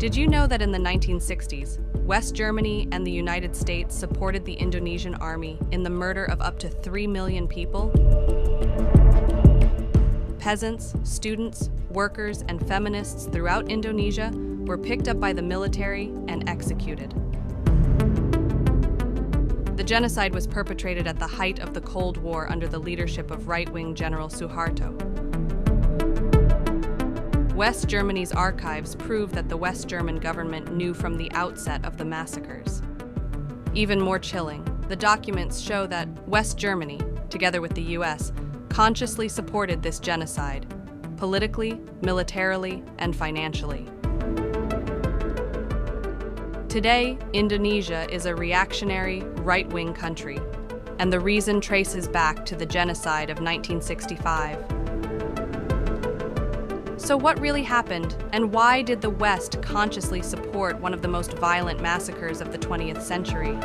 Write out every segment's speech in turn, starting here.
Did you know that in the 1960s, West Germany and the United States supported the Indonesian army in the murder of up to 3 million people? Peasants, students, workers, and feminists throughout Indonesia were picked up by the military and executed. The genocide was perpetrated at the height of the Cold War under the leadership of right-wing General Suharto. West Germany's archives prove that the West German government knew from the outset of the massacres. Even more chilling, the documents show that West Germany, together with the US, consciously supported this genocide, politically, militarily, and financially. Today, Indonesia is a reactionary, right-wing country, and the reason traces back to the genocide of 1965. So what really happened, and why did the West consciously support one of the most violent massacres of the 20th century?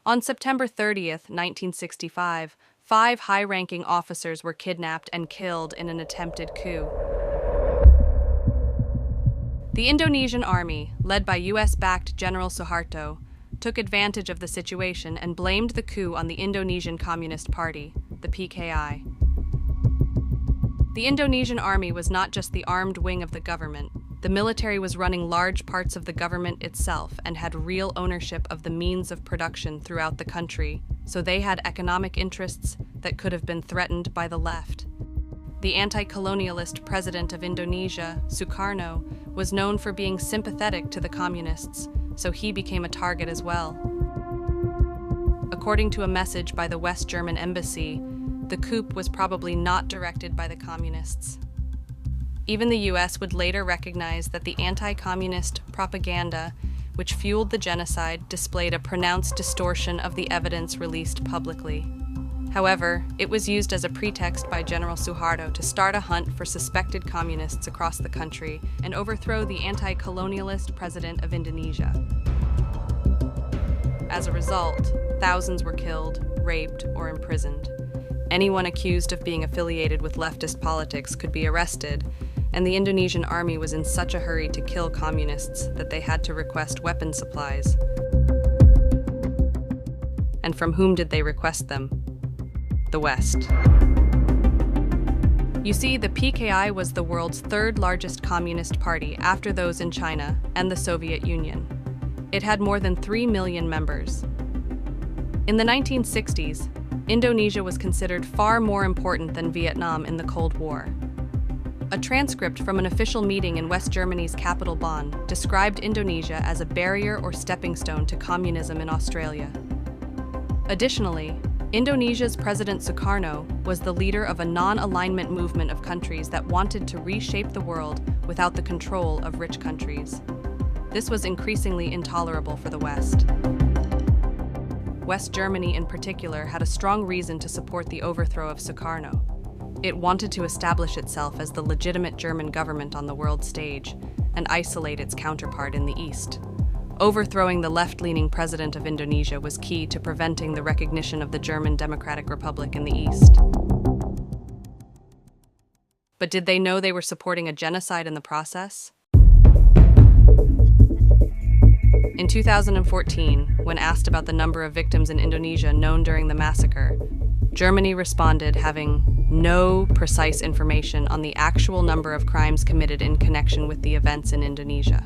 On September 30th, 1965, 5 high-ranking officers were kidnapped and killed in an attempted coup. The Indonesian army, led by US-backed General Suharto, took advantage of the situation and blamed the coup on the Indonesian Communist Party, the PKI. The Indonesian army was not just the armed wing of the government. The military was running large parts of the government itself and had real ownership of the means of production throughout the country, so they had economic interests that could have been threatened by the left. The anti-colonialist president of Indonesia, Sukarno, was known for being sympathetic to the communists, so he became a target as well. According to a message by the West German embassy, the coup was probably not directed by the communists. Even the US would later recognize that the anti-communist propaganda, which fueled the genocide, displayed a pronounced distortion of the evidence released publicly. However, it was used as a pretext by General Suharto to start a hunt for suspected communists across the country and overthrow the anti-colonialist president of Indonesia. As a result, thousands were killed, raped, or imprisoned. Anyone accused of being affiliated with leftist politics could be arrested, and the Indonesian army was in such a hurry to kill communists that they had to request weapon supplies. And from whom did they request them? The West. You see, the PKI was the world's third largest communist party after those in China and the Soviet Union. It had more than 3 million members. In the 1960s, Indonesia was considered far more important than Vietnam in the Cold War. A transcript from an official meeting in West Germany's capital Bonn described Indonesia as a barrier or stepping stone to communism in Australia. Additionally, Indonesia's President Sukarno was the leader of a non-alignment movement of countries that wanted to reshape the world without the control of rich countries. This was increasingly intolerable for the West. West Germany in particular had a strong reason to support the overthrow of Sukarno. It wanted to establish itself as the legitimate German government on the world stage and isolate its counterpart in the East. Overthrowing the left-leaning president of Indonesia was key to preventing the recognition of the German Democratic Republic in the East. But did they know they were supporting a genocide in the process? In 2014, when asked about the number of victims in Indonesia known during the massacre, Germany responded having no precise information on the actual number of crimes committed in connection with the events in Indonesia.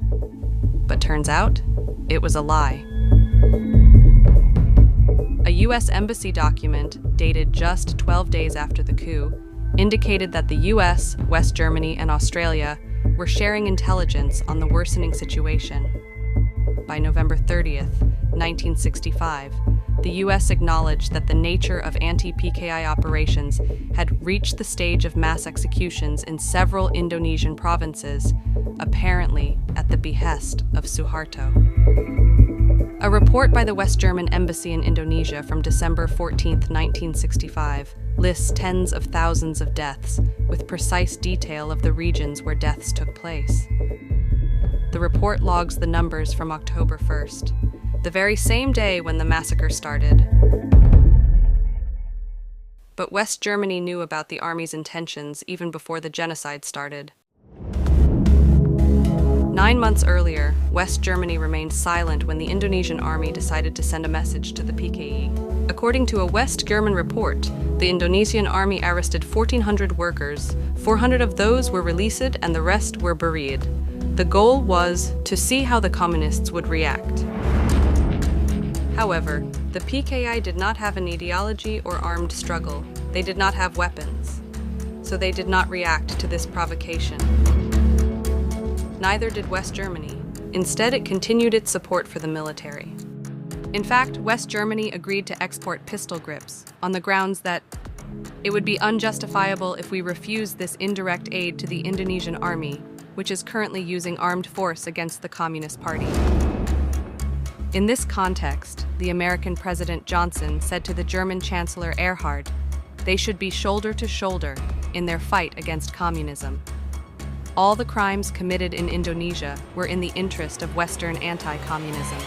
But turns out, it was a lie. A US embassy document, dated just 12 days after the coup, indicated that the US, West Germany, and Australia were sharing intelligence on the worsening situation. By November 30th, 1965, the US acknowledged that the nature of anti-PKI operations had reached the stage of mass executions in several Indonesian provinces, apparently at the behest of Suharto. A report by the West German Embassy in Indonesia from December 14, 1965, lists tens of thousands of deaths, with precise detail of the regions where deaths took place. The report logs the numbers from October 1st, the very same day when the massacre started. But West Germany knew about the army's intentions even before the genocide started. 9 months earlier, West Germany remained silent when the Indonesian army decided to send a message to the PKI. According to a West German report, the Indonesian army arrested 1,400 workers. 400 of those were released and the rest were buried. The goal was to see how the communists would react. However, the PKI did not have an ideology or armed struggle. They did not have weapons, so they did not react to this provocation. Neither did West Germany. Instead, it continued its support for the military. In fact, West Germany agreed to export pistol grips on the grounds that it would be unjustifiable if we refused this indirect aid to the Indonesian army, which is currently using armed force against the Communist Party. In this context, the American President Johnson said to the German Chancellor Erhard, they should be shoulder to shoulder in their fight against communism. All the crimes committed in Indonesia were in the interest of Western anti-communism.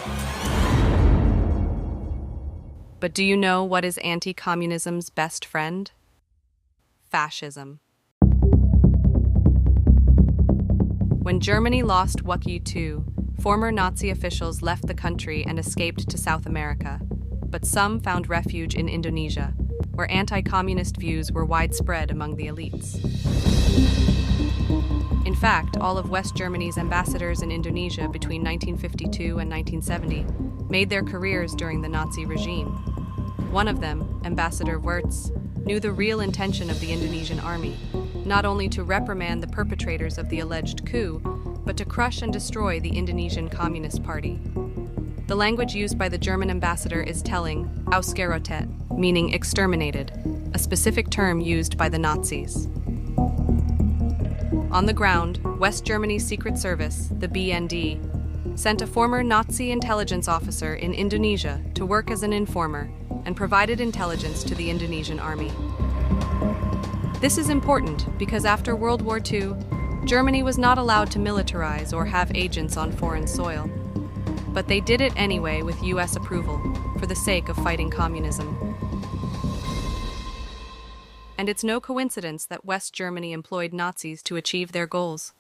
But do you know what is anti-communism's best friend? Fascism. When Germany lost World War II, former Nazi officials left the country and escaped to South America, but some found refuge in Indonesia, where anti-communist views were widespread among the elites. In fact, all of West Germany's ambassadors in Indonesia between 1952 and 1970 made their careers during the Nazi regime. One of them, Ambassador Wirtz, knew the real intention of the Indonesian army, not only to reprimand the perpetrators of the alleged coup, but to crush and destroy the Indonesian Communist Party. The language used by the German ambassador is telling, ausgerottet, meaning exterminated, a specific term used by the Nazis. On the ground, West Germany's Secret Service, the BND, sent a former Nazi intelligence officer in Indonesia to work as an informer and provided intelligence to the Indonesian army. This is important because after World War II, Germany was not allowed to militarize or have agents on foreign soil. But they did it anyway with US approval, for the sake of fighting communism. And it's no coincidence that West Germany employed Nazis to achieve their goals.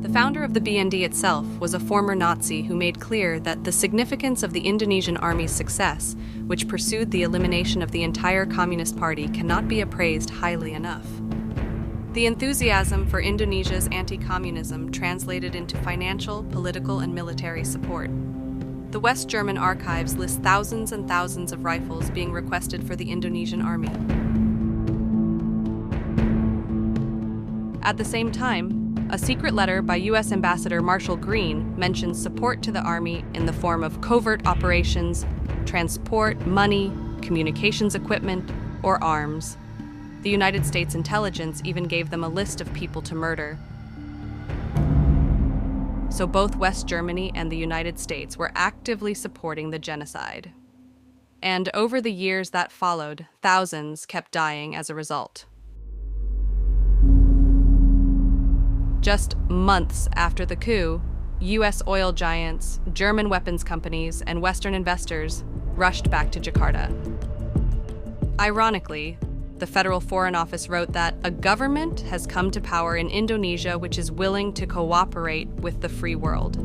The founder of the BND itself was a former Nazi who made clear that the significance of the Indonesian army's success, which pursued the elimination of the entire Communist Party, cannot be appraised highly enough. The enthusiasm for Indonesia's anti-communism translated into financial, political, and military support. The West German archives list thousands and thousands of rifles being requested for the Indonesian army. At the same time, a secret letter by U.S. Ambassador Marshall Green mentions support to the army in the form of covert operations, transport, money, communications equipment, or arms. The United States intelligence even gave them a list of people to murder. So both West Germany and the United States were actively supporting the genocide. And over the years that followed, thousands kept dying as a result. Just months after the coup, U.S. oil giants, German weapons companies, and Western investors rushed back to Jakarta. Ironically, the Federal Foreign Office wrote that a government has come to power in Indonesia which is willing to cooperate with the free world.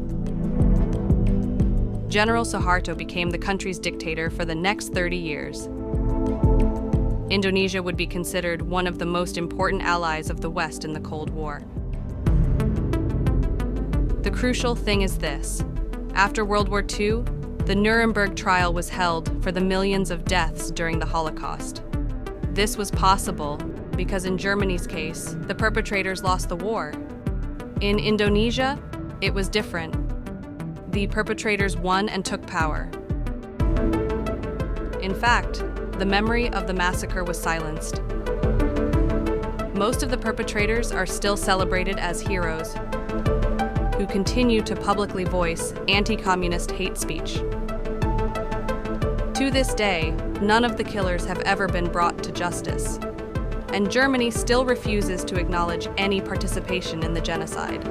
General Suharto became the country's dictator for the next 30 years. Indonesia would be considered one of the most important allies of the West in the Cold War. The crucial thing is this. After World War II, the Nuremberg trial was held for the millions of deaths during the Holocaust. This was possible because in Germany's case, the perpetrators lost the war. In Indonesia, it was different. The perpetrators won and took power. In fact, the memory of the massacre was silenced. Most of the perpetrators are still celebrated as heroes who continue to publicly voice anti-communist hate speech. To this day, none of the killers have ever been brought to justice, and Germany still refuses to acknowledge any participation in the genocide.